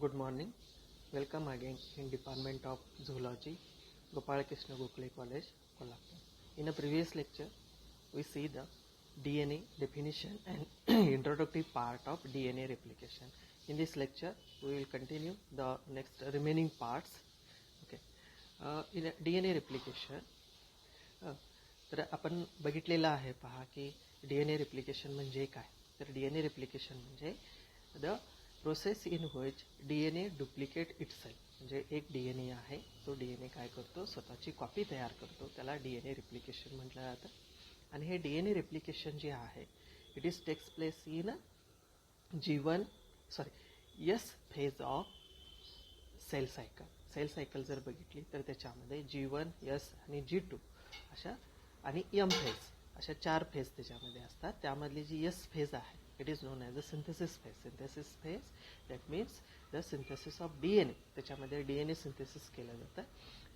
Good morning. Welcome again in Department of Zoology, Gopal Krishna Gokhale College, Kolhapur. In a previous lecture, we see the DNA definition and introductory part of DNA replication. In this lecture, we will continue the next remaining parts. Okay. In a DNA replication, तर आपण बघितलेलं आहे पहा की DNA replication म्हणजे काय. तर DNA replication म्हणजे the process in which DNA duplicate itself, म्हणजे एक DNA आहे, तो DNA काय करतो, स्वतःची कॉपी तयार करतो, त्याला DNA replication म्हटलं जातं. आणि हे DNA replication जे आहे, it is takes place in S phase of cell cycle. Cell cycle जर बघितली तर त्याच्यामध्ये G1, S आणि G2 अशा आणि M फेज अशा 4 फेज त्याच्यामध्ये असतात. त्यामधली जी S फेज आहे, it is known as a synthesis phase. Synthesis phase that means the synthesis of DNA. त्याच्यामध्ये DNA सिंथेसिस केलं जातं.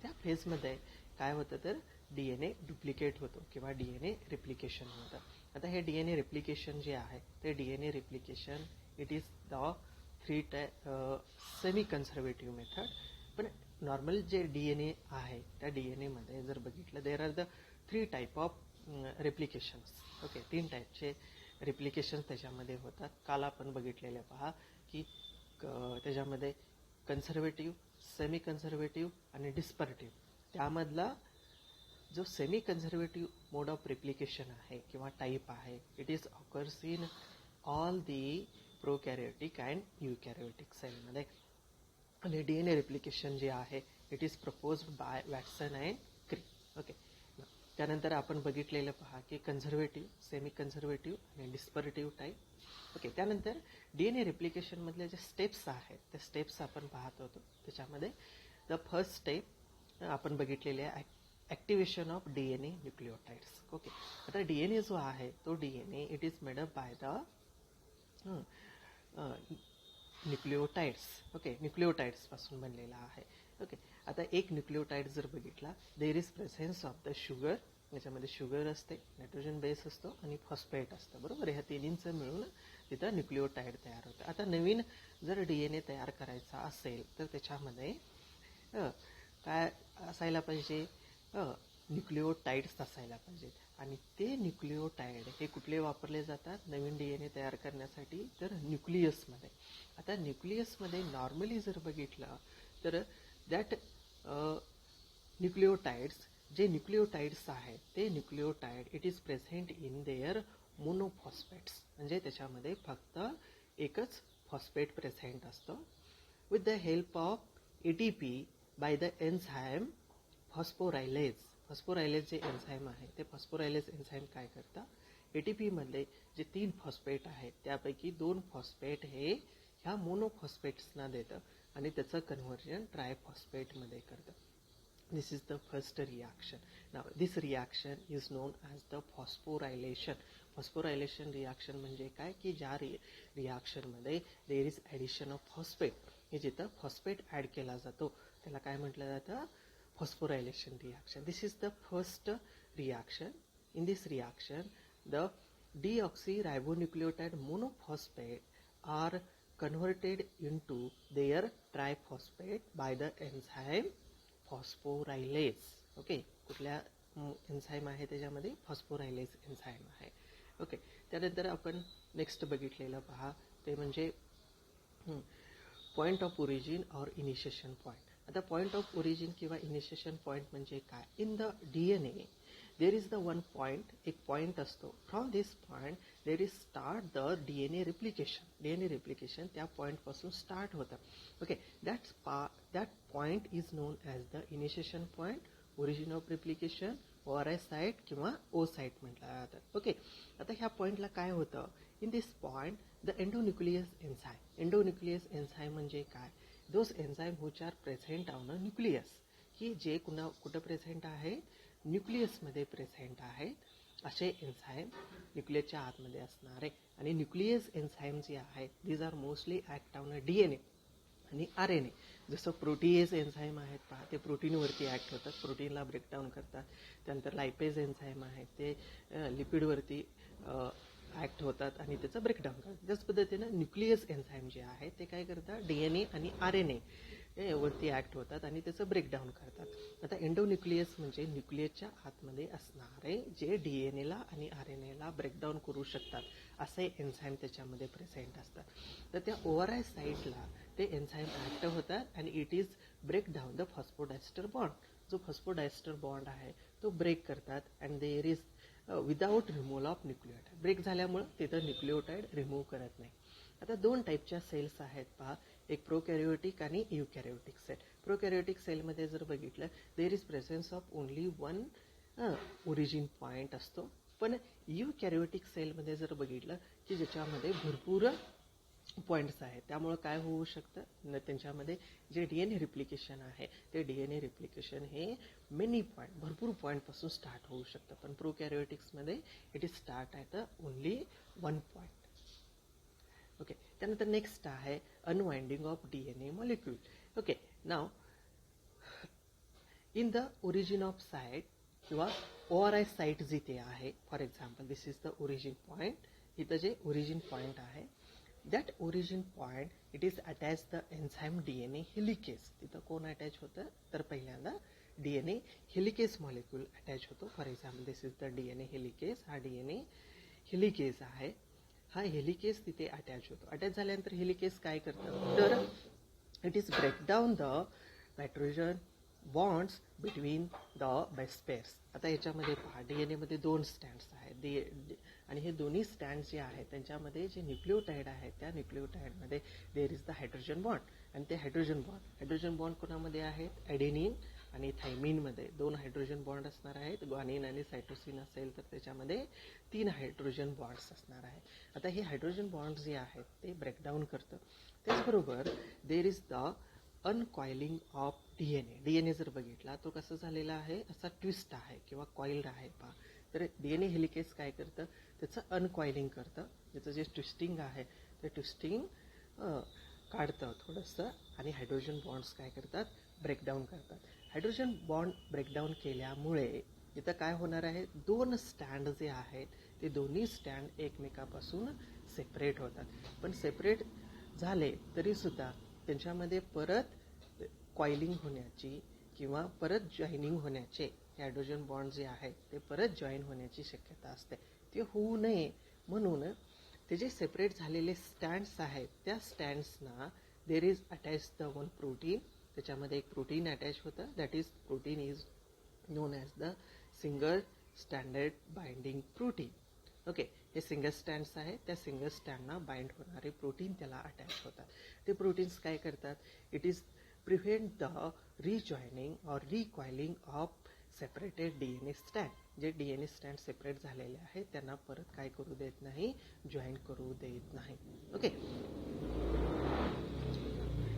त्या फेजमध्ये काय होतं तर DNA डुप्लिकेट होतो किंवा DNA रिप्लिकेशन होतं. आता हे DNA रिप्लिकेशन जे आहे ते DNA replication it is the semi conservative method. पण नॉर्मल जे DNA आहे त्या DNAमध्ये जर बघितलं, there are the 3 type of replications. Okay, 3 टाईपचे रिप्लिकेशन त्याच्यामध्ये होतात. काल आपण बघितलेले पहा की त्याच्यामध्ये कन्झर्वेटिव्ह, सेमी कन्झर्वेटिव्ह आणि डिस्पर्टिव्ह. त्यामधला जो semi conservative mode of replication आहे किंवा टाईप आहे, it is occurs in all the prokaryotic and eukaryotic सेलमध्ये. आणि DNA रेप्लिकेशन जे आहे it is proposed by Watson and Crick. Okay, त्यानंतर आपण बघितलेलं पहा की कन्झर्वेटिव्ह, सेमी कन्झर्वेटिव्ह आणि डिस्पर्टिव्ह टाईप. ओके, त्यानंतर DNA रेप्लिकेशनमधले जे स्टेप्स आहेत त्या स्टेप्स आपण पाहत होतो. त्याच्यामध्ये द फर्स्ट स्टेप आपण बघितलेले आहे activation of DNA nucleotides. Okay, आता DNA जो आहे तो DNA it is made up by the nucleotides. Okay, nucleotides पासून बनलेला आहे. ओके, आता एक न्यूक्लिओटाइड जर बघितला, there is presence of the sugar. याच्यामध्ये शुगर असते, नायट्रोजन बेस असतो आणि फॉस्फेट असतं. बरोबर, ह्या तिन्हींचं मिळून तिथं न्यूक्लिओटाइड तयार होतं. आता नवीन जर DNA तयार करायचा असेल तर त्याच्यामध्ये काय असायला पाहिजे, न्यूक्लिओटाइड्स असायला पाहिजेत. आणि ते न्यूक्लिओटाइड हे कुठले वापरले जातात नवीन DNA तयार करण्यासाठी, तर न्यूक्लियसमध्ये. आता न्यूक्लियसमध्ये नॉर्मली जर बघितलं तर दॅट न्यूक्लिओटाइड्स, जे न्यूक्लिओटाइड्स आहेत ते nucleotide it is present in their monophosphates, म्हणजे त्याच्यामध्ये फक्त एकच फॉस्फेट प्रेझेंट असतो. With the help of ATP by the enzyme phosphorylase. Phosphorylase जे एन्झाईम आहे ते फॉस्फोरायलेज एन्झाईम काय करतं, ATP मधले जे 3 फॉस्फेट आहेत त्यापैकी 2 फॉस्फेट हे ह्या मोनोफॉस्फेट्सना देतं आणि त्याचं कन्व्हर्जन ट्रायफॉस्फेटमध्ये करतं. This is the first reaction. Now this reaction is known as the phosphorylation. Phosphorylation reaction म्हणजे काय की ज्या रिॲक्शनमध्ये there is addition of phosphate, हे जिथं फॉस्फेट ॲड केला जातो त्याला काय म्हटलं जातं, phosphorylation reaction. This is the first reaction. In this reaction, the deoxyribonucleotide monophosphate are converted into their triphosphate by the enzyme phosphorylase. Okay, कुठल्या एन्झाईम आहे त्याच्यामध्ये, फॉस्फोरायलेज एन्झाईम आहे. ओके, त्यानंतर आपण नेक्स्ट बघितलेलं पहा ते म्हणजे point of origin or initiation point. आता पॉईंट ऑफ ओरिजिन किंवा इनिशिएशन पॉईंट म्हणजे काय, in the DNA there is the one point, एक पॉईंट असतो. From this point there is start the DNA replication. DNA replication त्या पॉईंटपासून start होतं. Okay, that point is known as the initiation point, origin of replication, ORI site किंवा O site म्हटलं जातं. Okay, आता ह्या पॉईंटला काय होतं, in this point the endonuclease enzyme. Endonuclease enzyme म्हणजे काय, those enzyme which are present on a nucleus, की जे कुठं प्रेझेंट आहे, न्यूक्लियसमध्ये प्रेझेंट आहेत, असे एन्झाईम न्यूक्लियसच्या आतमध्ये असणारे. आणि न्यूक्लियस एन्झाईम जे आहेत these are mostly act on a DNA आणि RNA. जसं प्रोटीएज एन्झाईम आहेत पहा, ते प्रोटीनवरती ॲक्ट होतात, प्रोटीनला ब्रेकडाऊन करतात. त्यानंतर लायपेज एन्झाईम आहेत ते लिपिडवरती ॲक्ट होतात आणि त्याचं ब्रेकडाऊन करतात. त्याच पद्धतीनं न्यूक्लियस एन्झाईम जे आहे ते काय करतात, DNA आणि RNA वरती ॲक्ट होतात आणि त्याचं ब्रेकडाऊन करतात. आता एंडोन्यूक्लियस म्हणजे न्यूक्लियसच्या आतमध्ये असणारे जे DNA ला आणि RNAला ब्रेकडाऊन करू शकतात असे एन्झाईम त्याच्यामध्ये प्रेझेंट असतात. तर त्या ORI साईटला ते एन्झाईम ॲक्ट होतात आणि it is break down the phosphodiester bond. जो फॉस्फोडायस्टर बॉन्ड आहे तो ब्रेक करतात and there is without removal of nucleotide. Break झाल्यामुळं तिथं न्यूक्लिओटाईड रिमूव्ह करत नाही. आता दोन टाईपच्या सेल्स आहेत पहा, एक प्रोकॅरिओटिक आणि युकॅरिओटिक सेल. प्रोकॅरिओटिक सेलमध्ये जर बघितलं there is presence of only one origin point असतो. पण युकॅरिओटिक सेलमध्ये जर बघितलं की ज्याच्यामध्ये भरपूर पॉईंट्स आहेत, त्यामुळं काय होऊ शकतं, त्यांच्यामध्ये जे DNA रिप्लिकेशन आहे ते DNA रिप्लिकेशन हे मेनी पॉईंट भरपूर पॉईंटपासून स्टार्ट होऊ शकतं. पण प्रोकॅरिओटिक्समध्ये it is start at only one point. Okay, त्यानंतर नेक्स्ट आहे unwinding of DNA molecule. Okay, now in the origin of site किंवा ORI साईट जिथे आहे, for example this is the origin point. इथं जे ओरिजिन पॉईंट आहे that origin point it is attach the enzyme DNA helicase. तिथं कोण attach होतं तर पहिल्यांदा DNA हेलिकेज मॉलिक्यूल अटॅच होतो. For example this is the DNA helicase. हा DNA हेलिकेज आहे, हा हेलिकेज तिथे अटॅच होतो. अटॅच झाल्यानंतर हेलिकेज काय करतं तर it is break down the nitrogen bonds between the base pairs. आता याच्यामध्ये पहा DNA मध्ये दोन स्टँड्स आहेत आणि हे दोन्ही स्टँड जे आहेत त्यांच्यामध्ये जे न्यूक्लिओटाईड आहेत त्या न्यूक्लिओटाईडमध्ये there is the hydrogen bond. आणि ते हायड्रोजन बॉन्ड कोणामध्ये आहेत, ॲडेनिन आणि थायमिनमध्ये दोन हायड्रोजन बॉन्ड असणार आहेत. ग्वानिन आणि सायटोसिन असेल तर त्याच्यामध्ये 3 हायड्रोजन बॉन्ड्स असणार आहेत. आता हे हायड्रोजन बॉन्ड जे आहेत ते ब्रेकडाऊन करतं. त्याचबरोबर there is the uncoiling of DNA जर बघितला तो कसा झालेला आहे, असा ट्विस्ट आहे किंवा कॉइल्ड आहे पहा. तर DNA हेलिकेज काय करतं, त्याचं अनकॉइलिंग करतं. त्याचं जे ट्विस्टिंग आहे ते ट्विस्टिंग काढतं थोडंसं आणि हायड्रोजन बॉन्ड्स काय करतात, ब्रेकडाऊन करतात. हायड्रोजन बॉन्ड ब्रेकडाऊन केल्यामुळे इथं काय होणार आहे, दोन स्टँड जे आहेत ते दोन्ही स्टँड एकमेकापासून सेपरेट होतात. पण सेपरेट झाले तरीसुद्धा त्यांच्यामध्ये परत कॉइलिंग होण्याची किंवा परत जॉईनिंग होण्याचे हायड्रोजन बॉन्ड जे आहेत ते परत जॉईन होण्याची शक्यता असते. ते होऊ नये म्हणून ते जे सेपरेट झालेले स्टँड्स आहेत त्या स्टँड्सना there is attach the one protein. त्याच्यामध्ये एक प्रोटीन अटॅच होतं, that is protein is known as the single standard binding protein. Okay, हे सिंगल स्टँड्स आहेत, त्या सिंगल स्टँडना बाइंड होणारे प्रोटीन त्याला अटॅच होतात. ते प्रोटीन्स काय करतात, it is prevent the rejoining or recoiling of separated DNA stand. जे DNA स्टँड सेपरेट झालेले आहेत त्यांना परत काय करू देत नाही, जॉईन करू देत नाही. Okay,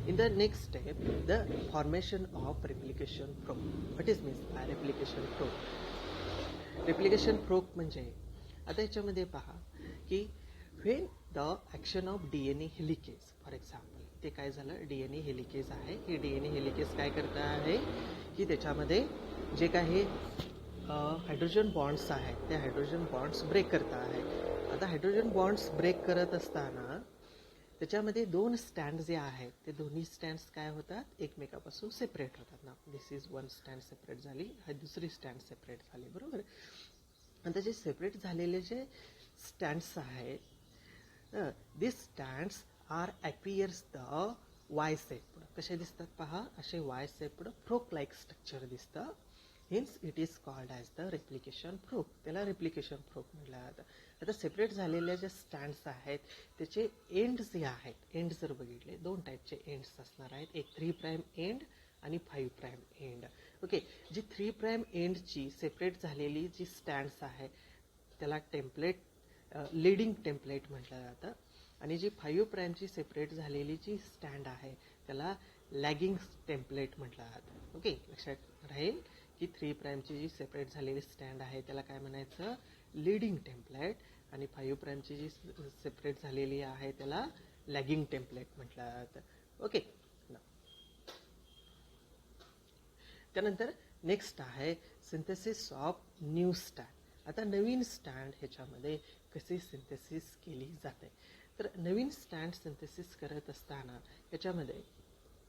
in the next step the formation of replication probe. What is means by replication probe? replication probe म्हणजे आता याच्यामध्ये पहा की when the action of DNA helicase, for example ते काय झालं, DNA हेलिकेज आहे. हे DNA हेलिकेज काय करत आहे की त्याच्यामध्ये जे काही हायड्रोजन बॉन्ड्स आहेत ते हायड्रोजन बॉन्ड्स ब्रेक करत आहे. आता हायड्रोजन बॉन्ड्स ब्रेक करत असताना त्याच्यामध्ये दोन स्टँड जे आहेत ते दोन्ही स्टँड्स काय होतात, एकमेकापासून सेपरेट होतात ना. This is one stand separate झाली, हा दुसरी स्टँड सेपरेट झाली, बरोबर. आता जे सेपरेट झालेले जे स्टँड्स आहेत this stands are appears the Y shape. कसे दिसतात पहा, असे Y shape fork like structure दिसतं. Hence it is called as the replication fork. त्याला रेप्लिकेशन फ्रोक म्हटलं जातं. आता सेपरेट झालेल्या ज्या स्टँड्स आहेत त्याचे एंड जे आहेत, एंड जर बघितले दोन टाईपचे एंड्स असणार आहेत, एक 3' एंड आणि 5' एंड. ओके, जी 3' एंडची सेपरेट झालेली जी स्टँड्स आहे त्याला टेम्पलेट लीडिंग टेम्पलेट म्हटलं जातं आणि जी 5' सेपरेट झालेली जी स्टँड आहे त्याला लॅगिंग टेम्पलेट म्हटलं जातं. ओके, लक्षात राहील की 3' जी सेपरेट झालेली स्टँड आहे त्याला काय म्हणायचं, लीडिंग टेम्पलेट, आणि 5' जी सेपरेट झालेली आहे त्याला लॅगिंग टेम्पलेट म्हटलं जातं. ओके, त्यानंतर नेक्स्ट आहे सिंथेसिस ऑफ न्यू स्टँड. आता नवीन स्टँड ह्याच्यामध्ये कशी सिंथेसिस केली जाते. तर नवीन स्टँड सिंथेसिस करत असताना याच्यामध्ये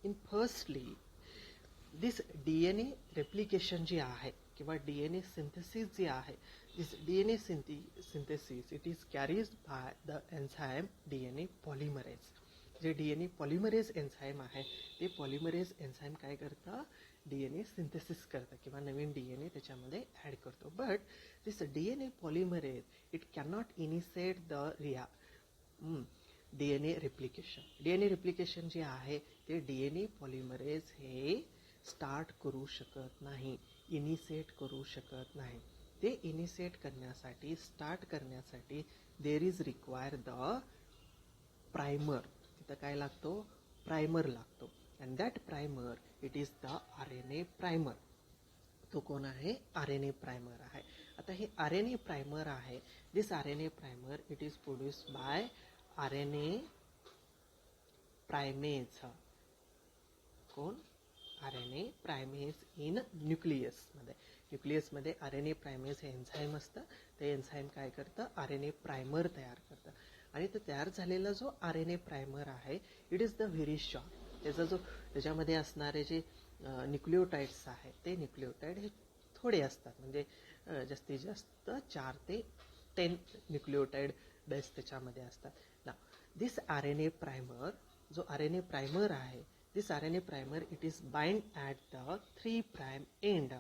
in firstly this DNA replication जी आहे किंवा DNA सिंथेसिस जी आहे, this DNA synthesis it is carries by the enzyme DNA polymerase. जे DNA पॉलिमरेज एन्झाईम आहे ते पॉलिमरेज एन्झाईम काय करतं, DNA सिंथेसिस करतं किंवा नवीन DNA त्याच्यामध्ये ॲड करतो. But this DNA polymerase it cannot initiate the DNA replication. DNA replication जे आहे ते DNA पॉलिमरेज हे स्टार्ट करू शकत नाही, इनिशिएट करू शकत नाही. ते इनिशिएट करण्यासाठी, स्टार्ट करण्यासाठी there is require the primer. तिथं काय लागतो, प्रायमर लागतो. And that primer it is the RNA primer. तो कोण आहे, RNA प्रायमर आहे. आता हे RNA प्रायमर आहे, दिस RNA primer it is produced by RNA प्रायमेज. कोण, RNA प्रायमेज इन न्यूक्लियसमध्ये. न्यूक्लियसमध्ये RNA प्रायमेज हे एन्झाईम असतं. ते एन्झाईम काय करतं, RNA प्रायमर तयार करतं. आणि तो तयार झालेला जो RNA प्रायमर आहे it is the very short. त्याच्यामध्ये असणारे जे न्यूक्लिओटाइड्स आहेत ते न्यूक्लिओटाइड हे थोडे असतात, म्हणजे जास्तीत जास्त 4 ते 10 न्यूक्लिओटाइड बेस त्याच्यामध्ये असतात. ना दिस RNA प्रायमर, जो RNA प्रायमर आहे, दिस RNA primer it is bind at the 3' end.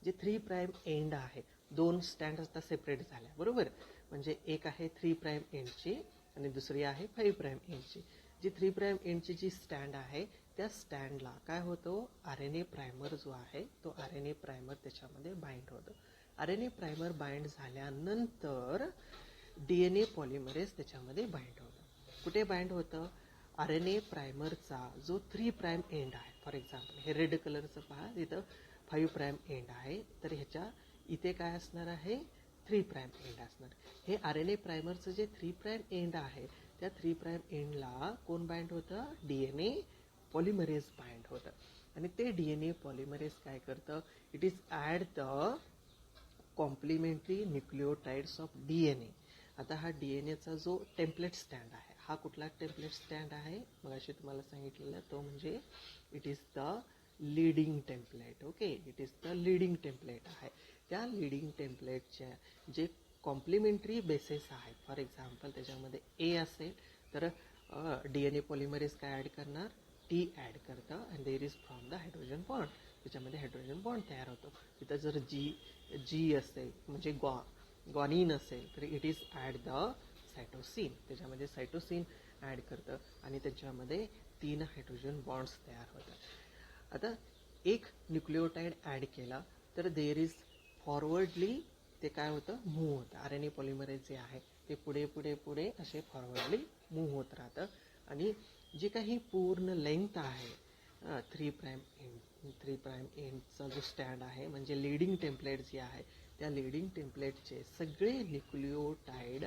जे 3' एंड आहे, 2 स्टँड आता सेपरेट झाल्या बरोबर, म्हणजे एक आहे 3' एंडची आणि दुसरी आहे 5' एंडची. जी 3' एंडची जी स्टँड आहे त्या स्टँडला काय होतो, RNA प्रायमर जो आहे तो RNA प्रायमर त्याच्यामध्ये बाइंड होतो. RNA प्रायमर बाइंड झाल्यानंतर DNA पॉलिमरेज त्याच्यामध्ये बाइंड होतं. कुठे बाइंड होतं, RNA प्रायमरचा जो 3' एंड आहे, फॉर एक्झाम्पल हे रेड कलरचं पहा, इथं 5' एंड आहे, तर ह्याच्या इथे काय असणार आहे, 3' एंड असणार. हे RNA प्रायमरचं जे 3' एंड आहे त्या 3' एंडला कोण बाइंड होतं, DNA पॉलिमरेज बाइंड होतं. आणि ते DNA पॉलिमरेज काय करतं, it is add the complementary nucleotides of DNA. आता हा DNAचा जो टेम्पलेट स्टँड आहे, हा कुठला टेम्पलेट स्टँड आहे, मगाशी तुम्हाला सांगितलेलं तो म्हणजे it is the leading template. Okay, it is the leading template आहे. त्या लीडिंग टेम्पलेटच्या जे कॉम्प्लिमेंटरी बेसेस आहेत, फॉर एक्झाम्पल त्याच्यामध्ये A असेल तर DNA पॉलिमरेज काय ॲड करणार, T ॲड करतं and there is from the hydrogen bond. त्याच्यामध्ये हायड्रोजन बॉन्ड तयार होतो. तिथं जर G असेल म्हणजे ग्वानिन असेल तर it is add the cytosine. त्याच्यामध्ये सायटोसिन ॲड करतं आणि त्याच्यामध्ये 3 हायड्रोजन बॉन्ड्स तयार होतात. आता एक न्यूक्लिओटाइड ॲड केला तर देर इज फॉरवर्डली ते काय होतं, मूव्ह होतं. RNA पॉलिमरेज जे आहे ते पुढे पुढे पुढे असे फॉरवर्डली मूव्ह होत राहतं. आणि जी काही पूर्ण लेंथ आहे 3' एंडचा जो स्टँड आहे, म्हणजे लीडिंग टेम्पलेट जी आहे त्या लीडिंग टेम्पलेटचे सगळे न्यूक्लिओटाइड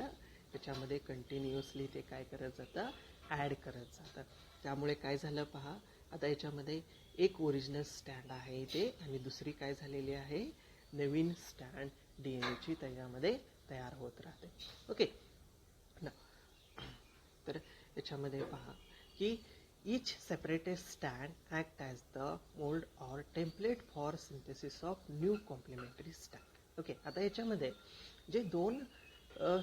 त्याच्यामध्ये कंटिन्युअसली ते काय करत जातं, ॲड करत जातं. त्यामुळे काय झालं पहा, आता याच्यामध्ये एक ओरिजिनल स्टँड आहे इथे आणि दुसरी काय झालेली आहे, नवीन स्टँड DNAची त्याच्यामध्ये तयार होत राहते. ओके ना, तर याच्यामध्ये पहा की each separated stand act as the mold or template for synthesis of new complementary stand. Okay, आता याच्यामध्ये जे 2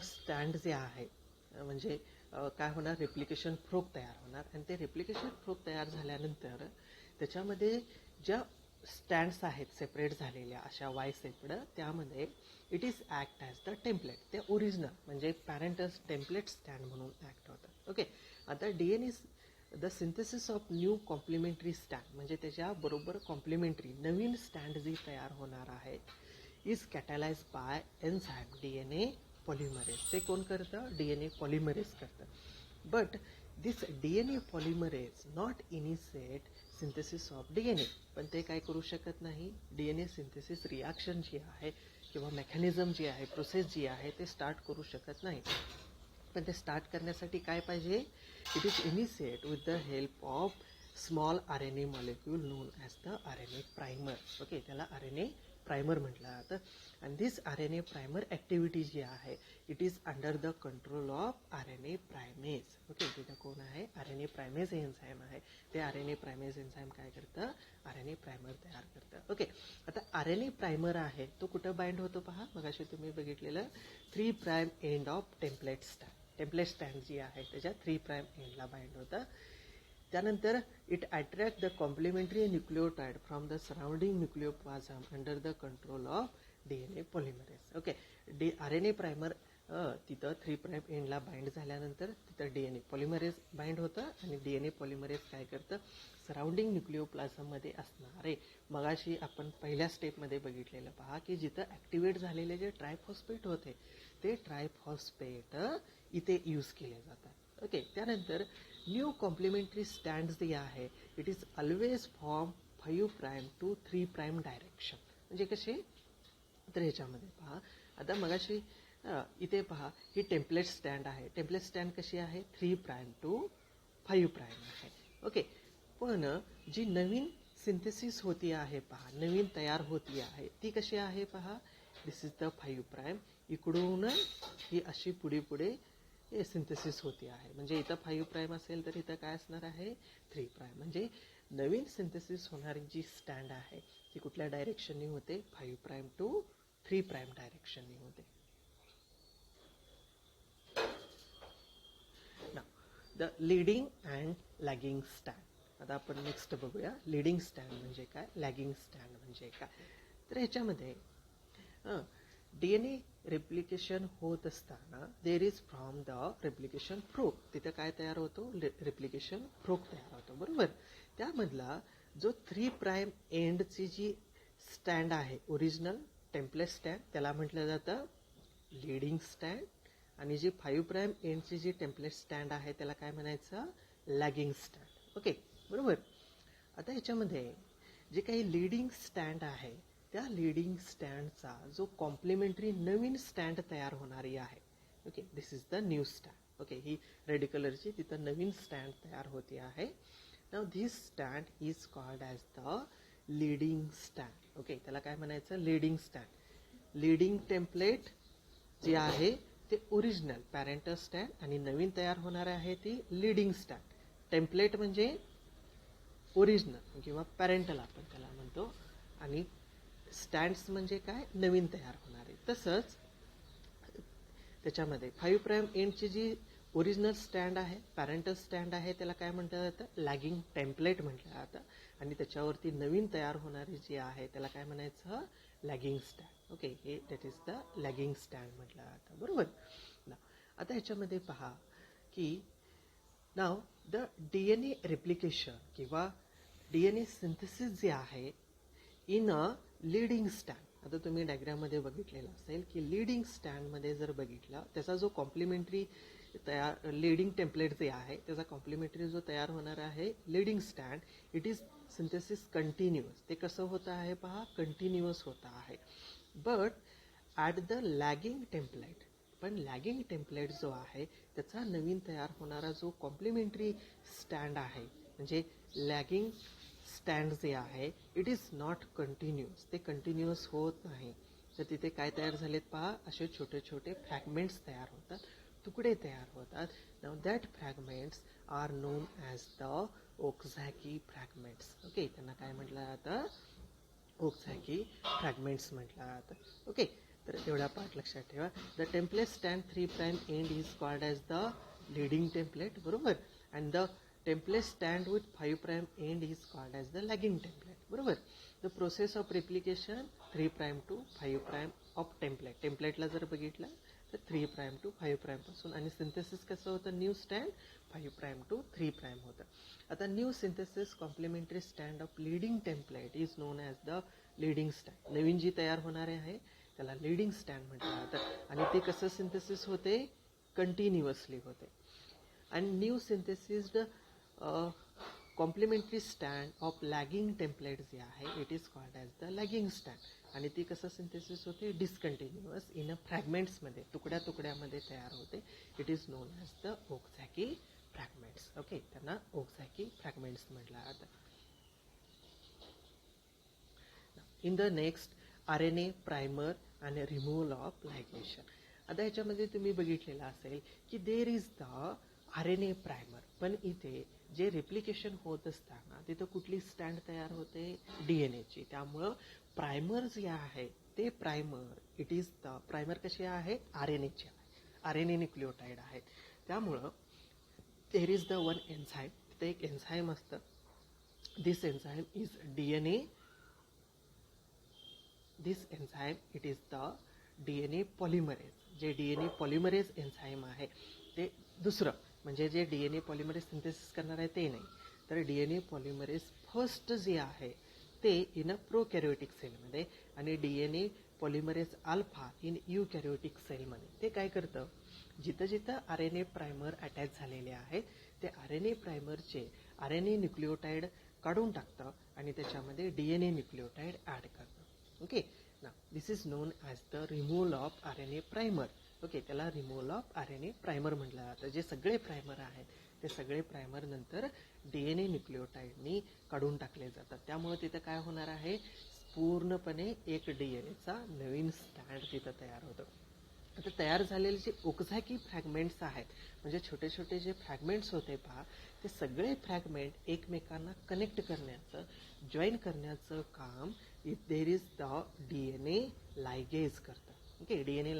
स्टँड जे आहे म्हणजे काय होणार, रेप्लिकेशन प्रोब तयार होणार आणि ते रेप्लिकेशन प्रोब तयार झाल्यानंतर त्याच्यामध्ये ज्या स्टँड्स आहेत सेपरेट झालेल्या अशा वाय सेपड, त्यामध्ये it is act as the template. ते ओरिजिनल म्हणजे पॅरेंटस टेम्पलेट स्टँड म्हणून ॲक्ट होतं. ओके, आता DNA the synthesis of new complementary stand म्हणजे त्याच्याबरोबर कॉम्प्लिमेंटरी नवीन स्टँड जी तयार होणार आहे is catalyse by enzyme DNA polymerase. ते कोण करतं, DNA पॉलिमरेज करतं. But this DNA polymerase not initiate synthesis of DNA. पण ते काय करू शकत नाही, DNA सिंथेसिस रिॲक्शन जी आहे किंवा मेकॅनिझम जी आहे, प्रोसेस जी आहे ते स्टार्ट करू शकत नाही. पण ते स्टार्ट करण्यासाठी काय पाहिजे, it is initiate with the help of small RNA molecule known as the RNA primer. Okay, त्याला RNA प्रायमर म्हटलं जातं. आणि दिस RNA प्रायमर ॲक्टिव्हिटी जी आहे it is under the control of RNA primase. Okay, तिथं कोण आहे? RNA प्रायमेज enzyme आहे. ते RNA प्रायमेज एन्झाईम काय करतं? RNA प्रायमर तयार करतं. ओके, आता RNA प्रायमर आहे तो कुठं बाइंड होतो पहा. मगाशी तुम्ही बघितलेलं 3' एंड ऑफ टेम्पलेट स्टँड. टेम्पलेट स्टँड जी आहे त्याच्या 3' एंडला बाइंड होतं. त्यानंतर it attract the complementary nucleotide from the surrounding nucleoplasm under the control of DNA polymerase. Okay, RNA primer तिथं 3' एंडला बाइंड झाल्यानंतर तिथं DNA पॉलिमरेज बाइंड होतं आणि DNA पॉलिमरेज काय करतं? सराउंडिंग न्यूक्लिओप्लाझममध्ये असणारे मगाशी आपण पहिल्या स्टेपमध्ये बघितलेलं पहा की जिथं ॲक्टिवेट झालेले जे ट्रायफॉस्फेट होते ते ट्रायफॉस्फेट इथे यूज केले जातात. ओके, त्यानंतर न्यू कॉम्प्लिमेंटरी स्टँड जे आहे it is always from 5' to 3' direction. म्हणजे कसे? तर ह्याच्यामध्ये पहा, आता मगाशी इथे पहा ही टेम्पलेट स्टँड आहे. टेम्पलेट स्टँड कशी आहे? 3' to 5' आहे. ओके, पण जी नवीन सिंथेसिस होती आहे पहा, नवीन तयार होती आहे ती कशी आहे पहा. दिस इज द 5'. इकडून ही अशी पुढे पुढे सिंथेसिस होती आहे. म्हणजे इथं 5' असेल तर इथं काय असणार आहे? 3'. म्हणजे नवीन सिंथेसिस होणारी जी स्टँड आहे ती कुठल्या डायरेक्शननी होते? 5' to 3' डायरेक्शननी होते. The leading and lagging stand. आता आपण नेक्स्ट बघूया लीडिंग स्टँड म्हणजे काय, लॅगिंग स्टँड म्हणजे काय. तर ह्याच्यामध्ये DNA रेप्लिकेशन होत असताना there is from the replication fruit. तिथं काय तयार होतो? रेप्लिकेशन फ्रूट तयार होतो. बरोबर, त्यामधला जो 3' एंडची जी स्टँड आहे ओरिजिनल टेम्पलेट स्टँड त्याला म्हटलं जातं लीडिंग स्टँड. आणि जी 5' एंडची जी टेम्पलेट स्टँड आहे त्याला काय म्हणायचं? Lagging stand. ओके, बरोबर. आता ह्याच्यामध्ये जे काही लीडिंग स्टँड आहे त्या लीडिंग स्टँडचा जो कॉम्प्लिमेंटरी नवीन स्टँड तयार होणारी आहे. Okay, this is the new stand. Okay, ही रेड कलरची तिथं नवीन स्टँड तयार होते आहे. नाव this stand is called as the leading stand. Okay, त्याला काय म्हणायचं? Leading stand. लीडिंग टेम्पलेट जी आहे ते ओरिजिनल पॅरेंटल स्टँड आणि नवीन तयार होणार आहे ती लीडिंग स्टँड. टेम्पलेट म्हणजे ओरिजिनल किंवा पॅरेंटल आपण त्याला म्हणतो आणि स्टँड्स म्हणजे काय? नवीन तयार होणारे. तसंच त्याच्यामध्ये 5' एंडची जी ओरिजिनल स्टँड आहे पॅरेंटल स्टँड आहे त्याला काय म्हटलं जातं? लॅगिंग टेम्पलेट म्हटलं जातं. आणि त्याच्यावरती नवीन तयार होणारी जी आहे त्याला काय म्हणायचं? Lagging stand. ओके, हे that is the lagging stand म्हटलं जातं. बरोबर ना. आता ह्याच्यामध्ये पहा की नाव द DNA रेप्लिकेशन किंवा DNA सिंथेसिस जे आहे इन अ लीडिंग स्टँड. आता तुम्ही डायग्राममध्ये बघितलेलं असेल की लीडिंग स्टँडमध्ये जर बघितलं त्याचा जो कॉम्प्लिमेंटरी तयार लीडिंग टेम्पलेट जे आहे त्याचा कॉम्प्लिमेंटरी जो तयार होणार आहे leading stand it is synthesis continuous. ते कसं होतं आहे पहा? कंटिन्युअस होतं आहे. But at the lagging template, पण लॅगिंग टेम्पलेट जो आहे त्याचा नवीन तयार होणारा जो कॉम्प्लिमेंटरी स्टँड आहे म्हणजे लॅगिंग स्टँड जे आहे इट इज नॉट कंटिन्युअस. ते कंटिन्युअस होत नाही. तर तिथे काय तयार झालेत पहा? असे छोटे छोटे फ्रॅगमेंट्स तयार होतात, तुकडे तयार होतात. Now that fragments are known as the Okazaki fragments. Okay, त्यांना काय म्हटलं जातं? ओक्झॅकी फ्रॅगमेंट्स म्हटलं जातं. ओके, तर एवढा पार्ट लक्षात ठेवा. द टेम्पलेट स्टँड 3' end is called as the leading template. बरोबर, अँड द टेम्पलेट स्टँड with 5' end is called as the lagging template. बरोबर. The process of replication 3' to 5' of template. टेम्पलेटला जर बघितलं तर 3' to 5' पासून आणि सिंथेसिस कसं होतं? न्यू स्टँड 5' to 3' होतं. आता new synthesis complementary stand of leading template is known as the leading stand. नवीन जी तयार होणारे आहे त्याला लीडिंग स्टँड म्हटलं जातं. आणि ते कसं सिंथेसिस होते? कंटिन्युअसली होते. आणि new synthesized complementary stand of lagging template जे आहे it is called as the lagging स्टँड. आणि ती कसं सिंथेसिस होते? डिसकंटिन्युअस इन अ फ्रॅगमेंट्समध्ये, तुकड्या तुकड्यामध्ये तयार होते. It is known as the Okazaki fragments. Okay, त्यांना ओक्झॅकी फ्रॅगमेंट्स म्हटलं जातं. In the next RNA primer आणि रिमूव्हल ऑफ लायगेशन. आता ह्याच्यामध्ये तुम्ही बघितलेलं असेल की there is the RNA primer, पण इथे जे रेप्लिकेशन होत असताना तिथं कुठली स्टँड तयार होते, DNAची. त्यामुळं प्रायमर जे आहे ते primer it is the primer कसे आहे, RNAचे आहे, RNA न्यूक्लिओटाईड आहेत. त्यामुळं there is the one enzyme, तिथे एक एन्झाईम असतं. This enzyme is DNA. This enzyme it is the DNA polymerase. जे DNA पॉलिमरेज एन्झाईम आहे ते दुसरं म्हणजे जे DNA पॉलिमरेज सिंथेसिस करणार आहे ते नाही, तर DNA पॉलिमरेज फर्स्ट जे आहे ते इन अ प्रोकॅरियोटिक सेलमध्ये आणि DNA पॉलिमरेज अल्फा इन युकॅरियोटिक सेलमध्ये. ते काय करतं, जिथं जिथं RNA प्रायमर अटॅच झालेले आहेत ते RNA प्रायमरचे RNA न्यूक्लिओटाईड काढून टाकतं आणि त्याच्यामध्ये DNA न्यूक्लिओटाईड ॲड करतं. ओके, ना this is known as the removal of RNA primer. Okay, त्याला रिमूव्हल ऑफ RNA प्रायमर म्हटलं जातं. जे सगळे प्रायमर आहेत ते सगळे प्रायमर नंतर DNA न्यूक्लिओटाईडनी काढून टाकले जातात. त्यामुळे तिथं काय होणार आहे, पूर्णपणे एक DNAचा नवीन स्टँड तिथं तयार होतं. आता तयार झालेले जे ओक्झॅकी फ्रॅगमेंट्स आहेत म्हणजे छोटे छोटे जे फ्रॅगमेंट्स होते पहा, ते सगळे फ्रॅगमेंट एकमेकांना कनेक्ट करण्याचं, जॉईन करण्याचं काम देर इज द DNA लायगेज करतं. ओके, DNA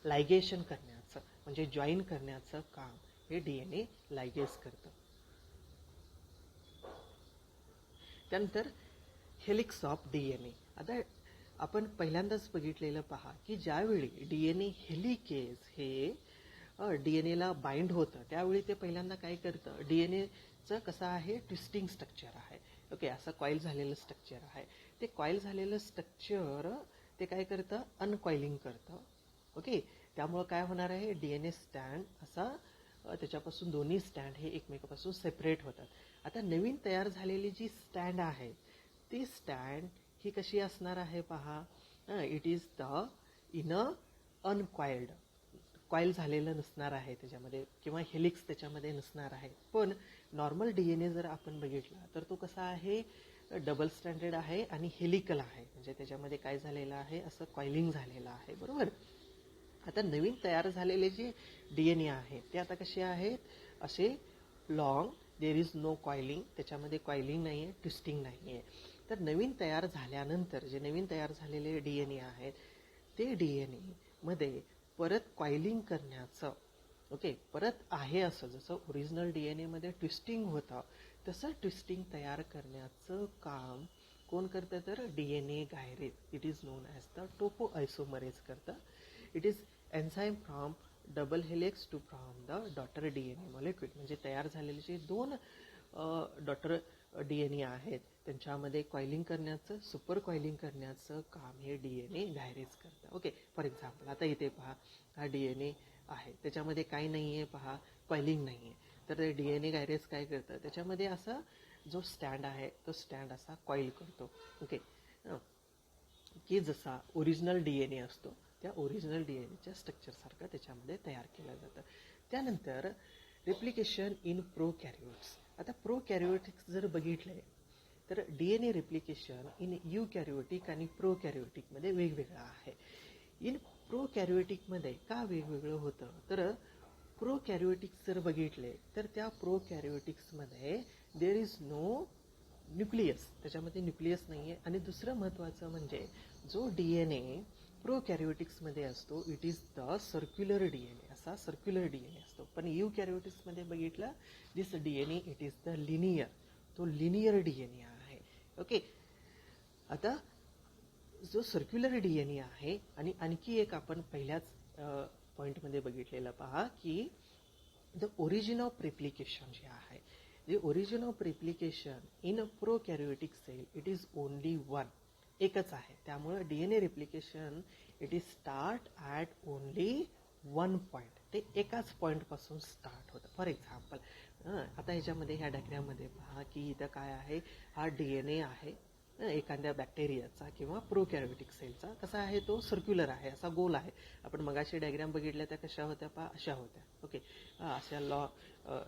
लायगेशन करण्याचं म्हणजे जॉईन करण्याचं काम हे DNA लायगेज करतं. त्यानंतर हेलिक्स ऑफ DNA. आता आपण पहिल्यांदाच बघितलेलं पहा की ज्यावेळी DNA हेलिकेज हे DNAला बाइंड होतं त्यावेळी ते पहिल्यांदा काय करतं, DNAचं कसं आहे, ट्विस्टिंग स्ट्रक्चर आहे. ओके, असं कॉईल झालेलं स्ट्रक्चर आहे. ते कॉईल झालेलं स्ट्रक्चर ते काय करतं, अनकॉइलिंग करतं. ओके, त्यामुळं काय होणार आहे, DNA स्टँड असा त्याच्यापासून दोन्ही स्टँड हे एकमेकापासून सेपरेट होतात. आता नवीन तयार झालेली जी स्टँड आहे ती स्टँड ही कशी असणार आहे पहा, it is the in a uncoiled, coil झालेलं नसणार आहे त्याच्यामध्ये किंवा हेलिक्स त्याच्यामध्ये नसणार आहे. पण नॉर्मल DNA जर आपण बघितला तर तो कसा आहे, डबल स्टँडर्ड आहे आणि हेलिकल आहे, म्हणजे त्याच्यामध्ये काय झालेलं आहे, असं कॉइलिंग झालेलं आहे. बरोबर. आता नवीन तयार झालेले जे DNA आहे ते आता कसे आहेत, असे long, there is no coiling, त्याच्यामध्ये कॉइलिंग नाही आहे, ट्विस्टिंग नाही आहे. तर नवीन तयार झाल्यानंतर जे नवीन तयार झालेले DNA आहेत ते DNA मध्ये परत कॉइलिंग करण्याचं, ओके, परत आहे असं जसं ओरिजिनल DNA मध्ये ट्विस्टिंग होतं तसं ट्विस्टिंग तयार करण्याचं काम कोण करतं, तर DNA gyrase, it is known as the topoisomerase करतं. It is enzyme from double helix to from the daughter DNA molecule. म्हणजे तयार झालेले जे दोन डॉटर DNA आहेत त्यांच्यामध्ये कॉइलिंग करण्याचं, सुपर कॉइलिंग करण्याचं काम हे DNA गायरेज करतं. ओके, फॉर एक्झाम्पल आता इथे पहा हा DNA आहे, त्याच्यामध्ये काही नाही आहे पहा, कॉइलिंग नाही आहे. तर ते DNA गायरेज काय करतं, त्याच्यामध्ये असा जो स्टँड आहे तो स्टँड असा कॉइल करतो. ओके, की जसा ओरिजिनल DNA असतो त्या ओरिजिनल DNAच्या स्ट्रक्चरसारखं त्याच्यामध्ये तयार केलं जातं. त्यानंतर रेप्लिकेशन इन प्रोकॅरियोट्स. आता प्रोकॅरियोटिक्स जर बघितले तर DNA रेप्लिकेशन इन युकॅरियोटिक आणि प्रोकॅरियोटिकमध्ये वेगवेगळं आहे. इन प्रोकॅरियोटिकमध्ये का वेगवेगळं होतं, तर प्रोकॅरियोटिक्स जर बघितले तर त्या प्रोकॅरियोटिक्समध्ये देर इज नो न्यूक्लियस, त्याच्यामध्ये न्यूक्लियस नाही आहे. आणि दुसरं महत्त्वाचं म्हणजे जो DNA प्रोकॅरियोटिक्समध्ये असतो it is the circular DNA, असा सर्क्युलर DNA असतो. पण युकॅरियोटिक्समध्ये बघितलं दिस DNA it is the linear, तो लिनियर DNA आहे. ओके, आता जो सर्क्युलर DNA आहे आणि आणखी एक आपण पहिल्याच पॉईंटमध्ये बघितलेलं पहा की द ओरिजिन ऑफ रेप्लिकेशन जे आहे, the origin of replication in a prokaryotic cell it is only one, एकच आहे. त्यामुळे DNA replication it is start at only one point, ते एकाच पॉईंटपासून स्टार्ट होतं. फॉर एक्झाम्पल आता ह्याच्यामध्ये ह्या डायग्राममध्ये पहा की इथं काय आहे, हा DNA आहे एखाद्या बॅक्टेरियाचा किंवा प्रोकॅरियोटिक सेलचा. कसा आहे, तो सर्क्युलर आहे, असा गोल आहे. आपण मगाशी डायग्राम बघितल्या त्या कशा होत्या पहा, अशा होत्या. ओके, अशा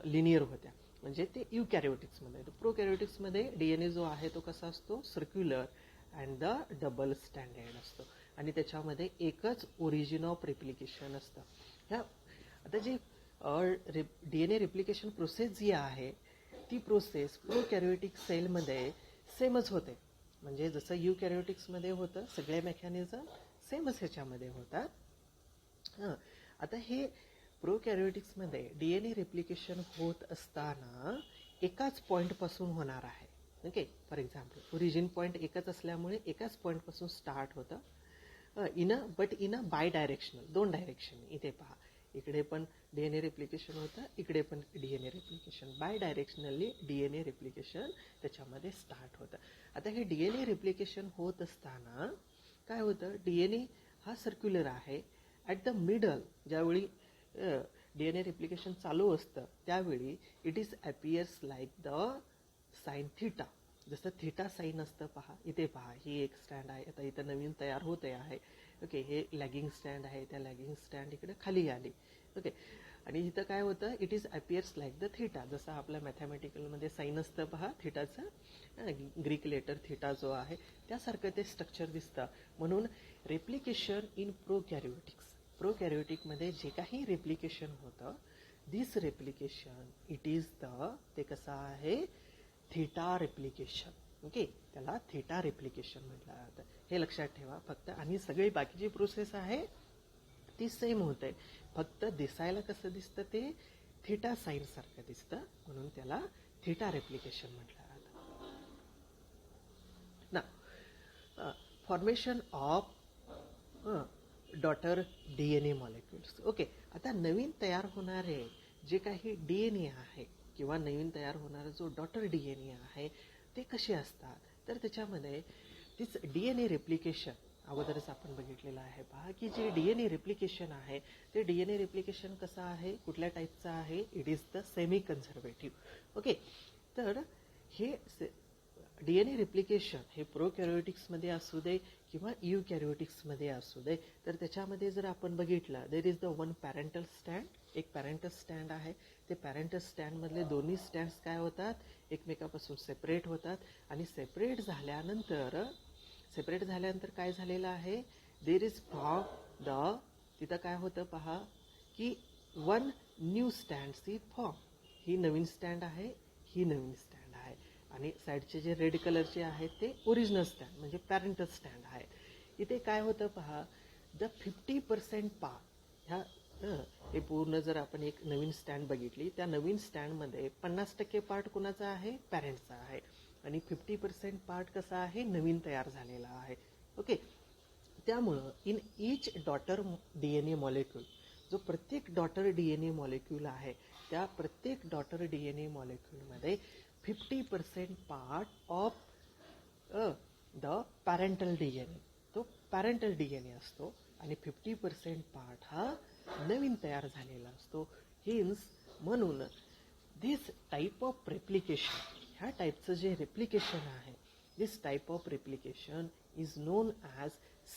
लिनियर होत्या, म्हणजे ते युकॅरियोटिक्समध्ये. प्रोकॅरियोटिक्समध्ये DNA जो आहे तो कसा असतो, circular and the double standard असतो आणि त्याच्यामध्ये एकच ओरिजिन ऑफ रेप्लिकेशन असतं. ह्या आता जी DNA रेप्लिकेशन प्रोसेस जी आहे ती प्रोसेस प्रोकॅरियोटिक सेलमध्ये सेमच होते. म्हणजे जसं युकॅरियोटिक्समध्ये होतं सगळे मेकॅनिझम सेमच ह्याच्यामध्ये होतात. आता हे प्रोकॅरियोटिक्समध्ये DNA रेप्लिकेशन होत असताना एकाच पॉईंटपासून होणार आहे. Okay, for example origin point एकच असल्यामुळे एकाच पॉईंटपासून स्टार्ट होतं in a bidirectional, 2 direction. इथे पहा, इकडे पण DNA रेप्लिकेशन होतं, इकडे पण DNA replication. Bidirectionally DNA replication त्याच्यामध्ये स्टार्ट होतं. आता हे DNA रेप्लिकेशन होत असताना काय होतं, DNA हा सर्क्युलर आहे. ॲट द मिडल ज्यावेळी DNA रेप्लिकेशन चालू असतं त्यावेळी it is appears like the sine theta. जसं थिटा साईन असतं पहा, इथे पहा ही एक स्टँड आहे, आता इथं नवीन तयार होते आहे. ओके, हे लॅगिंग स्टँड आहे, त्या लॅगिंग स्टँड इकडे खाली आली. ओके, आणि इथं काय होतं, it is appears like the theta. जसं आपल्या मॅथमॅटिकलमध्ये साईन असतं पहा थिटाचं, ग्रीक लेटर थिटा जो आहे त्यासारखं ते स्ट्रक्चर दिसतं. म्हणून रेप्लिकेशन इन प्रोकॅरियोटिकमध्ये जे काही रेप्लिकेशन होतं, दिस रेप्लिकेशन इट इज द, ते कसं आहे, थिटा रेप्लिकेशन. ओके, त्याला थिटा रेप्लिकेशन म्हटलं जातं. हे लक्षात ठेवा फक्त. आणि सगळी बाकीची प्रोसेस आहे ती सेम होते, फक्त दिसायला कसं दिसतं ते थिटा साईन सारखं दिसतं, म्हणून त्याला थिटा रेप्लिकेशन म्हटलं जातं. ना formation of daughter DNA molecules. Okay, आता नवीन तयार होणारे जे काही DNA आहे किंवा नवीन तयार होणारा जो डॉटर DNA आहे ते कसे असतात, तर त्याच्यामध्ये तीच DNA रेप्लिकेशन अगोदरच आपण बघितलेलं आहे पहा, की जे DNA रेप्लिकेशन आहे ते DNA रेप्लिकेशन कसं आहे, कुठल्या टाईपचं आहे, it is the semi conservative. Okay, तर हे DNA रेप्लिकेशन हे प्रोकॅरियोटिक्समध्ये असू दे किंवा युकॅरियोटिक्समध्ये असू दे, तर त्याच्यामध्ये जर आपण बघितलं, देर is the one parental stand, एक पॅरेंटल स्टँड आहे. ते पॅरेंटल स्टँडमधले दोन्ही स्टँड्स काय होतात, एकमेकापासून सेपरेट होतात. आणि सेपरेट झाल्यानंतर काय झालेलं आहे, देर इज फॉर्म द, तिथं काय होतं पहा, की one new stand is form. He Naveen stand आहे, ही नवीन स्टँड आहे. आणि साईडचे जे रेड कलरचे आहेत ते ओरिजिनल स्टँड म्हणजे पॅरेंटल स्टँड आहे. इथे काय होतं पहा, द 50% पार्ट, ह्या हे पूर्ण जर आपण एक नवीन स्टँड बघितली, त्या नवीन स्टँडमध्ये 50% पार्ट कुणाचा आहे, पॅरेंटचा आहे. आणि 50% पार्ट कसा आहे, नवीन तयार झालेला आहे. ओके, त्यामुळं in each daughter DNA molecule, जो प्रत्येक डॉटर DNA मॉलिक्यूल आहे त्या प्रत्येक daughter DNA मॉलिक्यूलमध्ये 50% part of the parental DNA, तो पॅरेंटल DNA असतो. आणि 50% पार्ट हा नवीन तयार झालेला असतो. हिन्स म्हणून दिस टाईप ऑफ रेप्लिकेशन, ह्या टाईपचं जे रेप्लिकेशन आहे, this type of replication is known as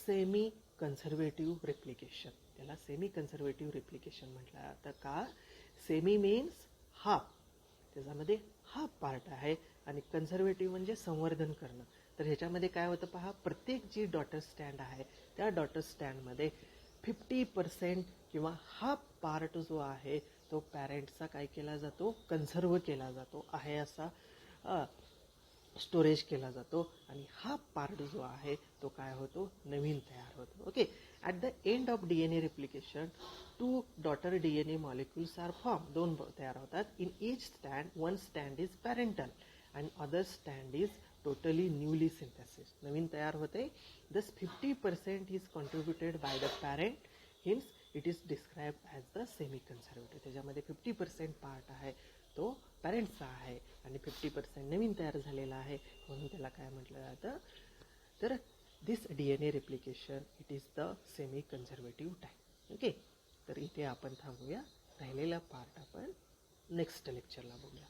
semi conservative replication. त्याला सेमी कन्झर्वेटिव्ह रेप्लिकेशन म्हटलं जातं. का, सेमी मीन्स हाफ, त्याच्यामध्ये हाफ पार्ट आहे. आणि कन्झर्वेटिव्ह म्हणजे संवर्धन करणं. तर ह्याच्यामध्ये काय होतं पहा, प्रत्येक जी डॉटर स्टँड आहे त्या डॉटर स्टँडमध्ये 50% किंवा हाफ पार्ट जो आहे तो पॅरेंटचा काय केला जातो, कन्झर्व केला जातो आहे, असा स्टोरेज केला जातो. आणि हाफ पार्ट जो आहे तो काय होतो, नवीन तयार होतो. Okay, at the end of DNA replication 2 daughter DNA molecules are form, 2 तयार होतात. In each stand one stand is parental and other stand is totally newly synthesis, नवीन तयार होते. Thus 50% is contributed by the parent, hence it is describe as the semi conservative. त्याच्यामध्ये 50% part आहे तो पॅरेंटचा आहे आणि 50% नवीन तयार झालेला आहे, म्हणून त्याला काय म्हटलं जातं, तर दिस DNA replication it is the semi conservative type. Okay, तर इथे आपण थांबूया, राहिलेला पार्ट आपण नेक्स्ट लेक्चरला बघूया.